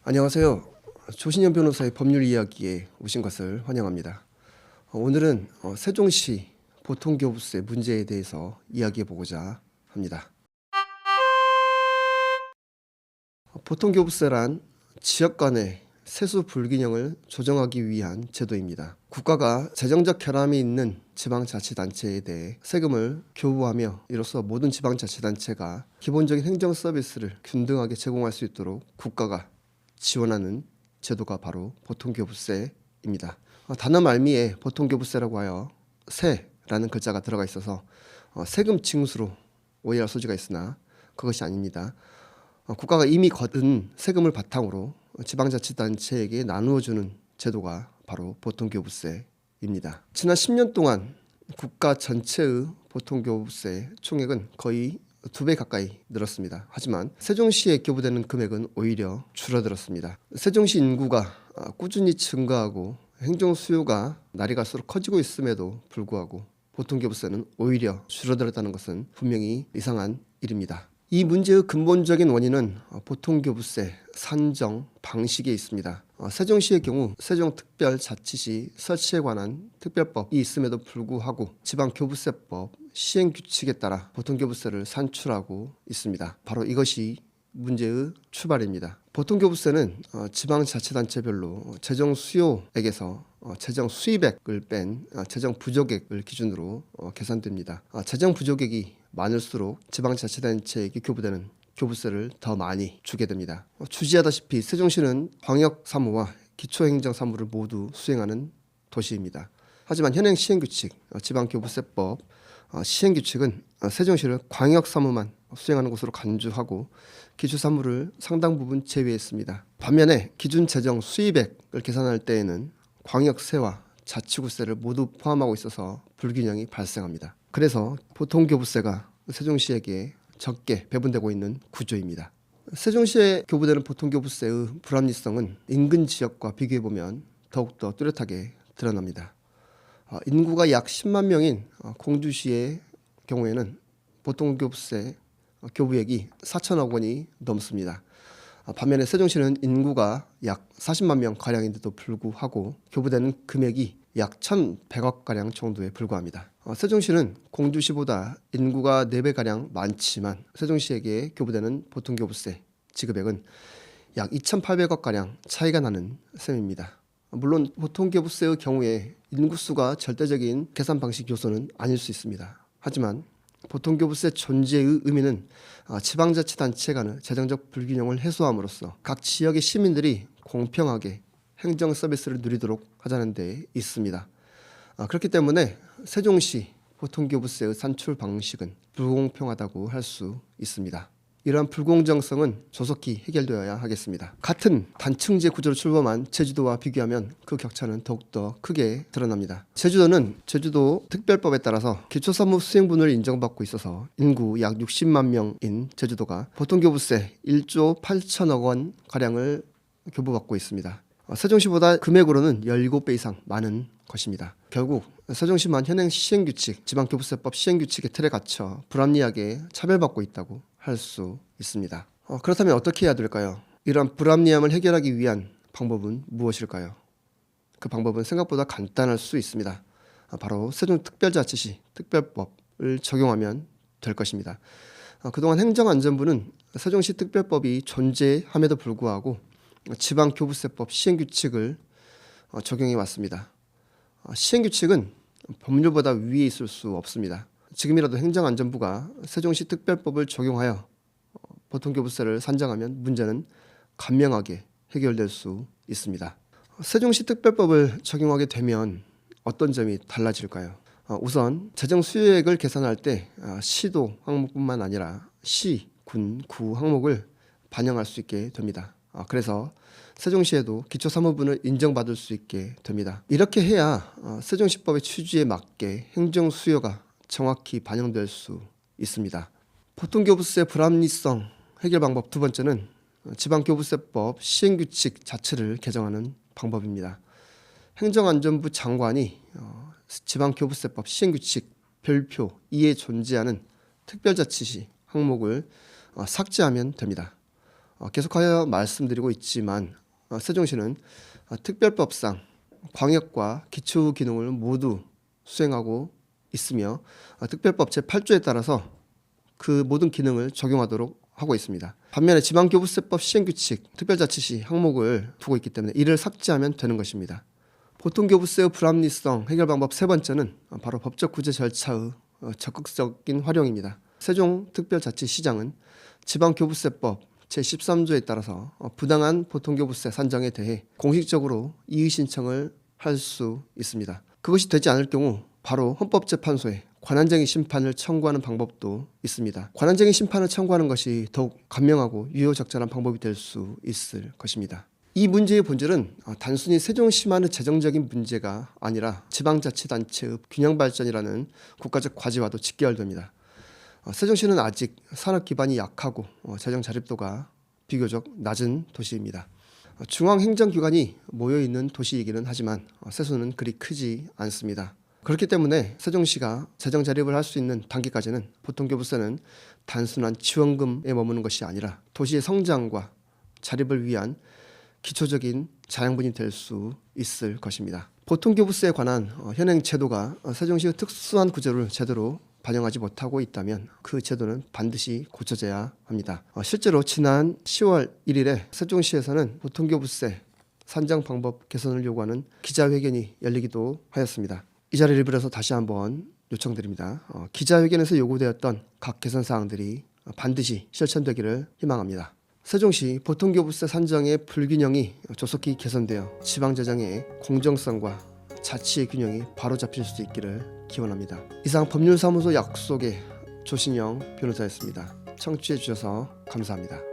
안녕하세요. 조신현 변호사의 법률 이야기에 오신 것을 환영합니다. 오늘은 세종시 보통교부세 문제에 대해서 이야기해 보고자 합니다. 보통교부세란 지역 간의 세수 불균형을 조정하기 위한 제도입니다. 국가가 재정적 결함이 있는 지방자치단체에 대해 세금을 교부하며 이로써 모든 지방자치단체가 기본적인 행정 서비스를 균등하게 제공할 수 있도록 국가가 지원하는 제도가 바로 보통교부세입니다. 단어 말미에 보통교부세라고 하여 세라는 글자가 들어가 있어서 세금 징수로 오해할 소지가 있으나 그것이 아닙니다. 국가가 이미 거둔 세금을 바탕으로 지방자치단체에게 나누어주는 제도가 바로 보통교부세입니다. 지난 10년 동안 국가 전체의 보통교부세 총액은 거의 2배 가까이 늘었습니다. 하지만 세종시에 교부되는 금액은 오히려 줄어들었습니다. 세종시 인구가 꾸준히 증가하고 행정 수요가 날이 갈수록 커지고 있음에도 불구하고 보통교부세는 오히려 줄어들었다는 것은 분명히 이상한 일입니다. 이 문제의 근본적인 원인은 보통교부세 산정 방식에 있습니다. 세종시의 경우 세종특별자치시 설치에 관한 특별법이 있음에도 불구하고 지방교부세법 시행규칙에 따라 보통교부세를 산출하고 있습니다. 바로 이것이 문제의 출발입니다. 보통교부세는 지방자치단체별로 재정 수요액에서 재정 수입액을 뺀 재정 부족액을 기준으로 계산됩니다. 재정 부족액이 많을수록 지방자치단체에게 교부되는 교부세를 더 많이 주게 됩니다. 주지하다시피 세종시는 광역사무와 기초행정사무를 모두 수행하는 도시입니다. 하지만 현행 시행규칙 지방교부세법 시행규칙은 세종시를 광역사무만 수행하는 곳으로 간주하고 기초사무를 상당 부분 제외했습니다. 반면에 기준 재정 수입액을 계산할 때에는 광역세와 자치구세를 모두 포함하고 있어서 불균형이 발생합니다. 그래서 보통교부세가 세종시에게 적게 배분되고 있는 구조입니다. 세종시에 교부되는 보통교부세의 불합리성은 인근 지역과 비교해보면 더욱더 뚜렷하게 드러납니다. 인구가 약 10만 명인 공주시의 경우에는 보통교부세 교부액이 4천억 원이 넘습니다. 반면에 세종시는 인구가 약 40만 명 가량인데도 불구하고 교부되는 금액이 약 1,100억 가량 정도에 불과합니다. 세종시는 공주시보다 인구가 4배 가량 많지만 세종시에게 교부되는 보통교부세 지급액은 약 2,800억 가량 차이가 나는 셈입니다. 물론 보통교부세의 경우에 인구수가 절대적인 계산 방식 요소는 아닐 수 있습니다. 하지만 보통교부세 존재의 의미는 지방자치단체 간의 재정적 불균형을 해소함으로써 각 지역의 시민들이 공평하게 행정 서비스를 누리도록 하자는 데 있습니다. 그렇기 때문에 세종시 보통교부세의 산출 방식은 불공평하다고 할 수 있습니다. 이러한 불공정성은 조속히 해결되어야 하겠습니다. 같은 단층제 구조로 출범한 제주도와 비교하면 그 격차는 더욱더 크게 드러납니다. 제주도는 제주도 특별법에 따라서 기초사무 수행분을 인정받고 있어서 인구 약 60만 명인 제주도가 보통교부세 1조 8천억 원 가량을 교부받고 있습니다. 세종시보다 금액으로는 17배 이상 많은 것입니다. 결국 세종시만 현행 시행규칙, 지방교부세법 시행규칙의 틀에 갇혀 불합리하게 차별받고 있다고 할 수 있습니다. 그렇다면 어떻게 해야 될까요? 이러한 불합리함을 해결하기 위한 방법은 무엇일까요? 그 방법은 생각보다 간단할 수 있습니다. 바로 세종특별자치시 특별법을 적용하면 될 것입니다. 그동안 행정안전부는 세종시 특별법이 존재함에도 불구하고 지방교부세법 시행규칙을 적용해 왔습니다. 시행규칙은 법률보다 위에 있을 수 없습니다. 지금이라도 행정안전부가 세종시 특별법을 적용하여 보통교부세를 산정하면 문제는 간명하게 해결될 수 있습니다. 세종시 특별법을 적용하게 되면 어떤 점이 달라질까요? 우선 재정 수요액을 계산할 때 시도 항목뿐만 아니라 시, 군, 구 항목을 반영할 수 있게 됩니다. 그래서 세종시에도 기초사무분을 인정받을 수 있게 됩니다. 이렇게 해야 세종시법의 취지에 맞게 행정 수요가 정확히 반영될 수 있습니다. 보통교부세 불합리성 해결 방법 두 번째는 지방교부세법 시행규칙 자체를 개정하는 방법입니다. 행정안전부 장관이 지방교부세법 시행규칙 별표 2에 존재하는 특별자치시 항목을 삭제하면 됩니다. 계속하여 말씀드리고 있지만 세종시는 특별법상 광역과 기초 기능을 모두 수행하고 있으며 특별법 제8조에 따라서 그 모든 기능을 적용하도록 하고 있습니다. 반면에 지방교부세법 시행규칙 특별자치시 항목을 두고 있기 때문에 이를 삭제하면 되는 것입니다. 보통교부세의 불합리성 해결 방법 세 번째는 바로 법적 구제 절차의 적극적인 활용입니다. 세종특별자치시장은 지방교부세법 제13조에 따라서 부당한 보통교부세 산정에 대해 공식적으로 이의 신청을 할 수 있습니다. 그것이 되지 않을 경우 바로 헌법재판소에 관한쟁의 심판을 청구하는 방법도 있습니다. 관한쟁의 심판을 청구하는 것이 더욱 간명하고 유효적절한 방법이 될 수 있을 것입니다. 이 문제의 본질은 단순히 세종시만의 재정적인 문제가 아니라 지방자치단체의 균형 발전이라는 국가적 과제와도 직결됩니다. 세종시는 아직 산업 기반이 약하고 재정 자립도가 비교적 낮은 도시입니다. 중앙행정기관이 모여있는 도시이기는 하지만 세수는 그리 크지 않습니다. 그렇기 때문에 세종시가 재정 자립을 할 수 있는 단계까지는 보통교부세는 단순한 지원금에 머무는 것이 아니라 도시의 성장과 자립을 위한 기초적인 자양분이 될 수 있을 것입니다. 보통교부세에 관한 현행 제도가 세종시의 특수한 구조를 제대로 반영하지 못하고 있다면 그 제도는 반드시 고쳐져야 합니다. 실제로 지난 10월 1일에 세종시에서는 보통교부세 산정 방법 개선을 요구하는 기자회견이 열리기도 하였습니다. 이 자리를 빌어서 다시 한번 요청드립니다. 기자회견에서 요구되었던 각 개선 사항들이 반드시 실천되기를 희망합니다. 세종시 보통교부세 산정의 불균형이 조속히 개선되어 지방재정의 공정성과 자치의 균형이 바로잡힐 수 있기를 기원합니다. 이상 법률사무소 약속의 조신영 변호사였습니다. 청취해 주셔서 감사합니다.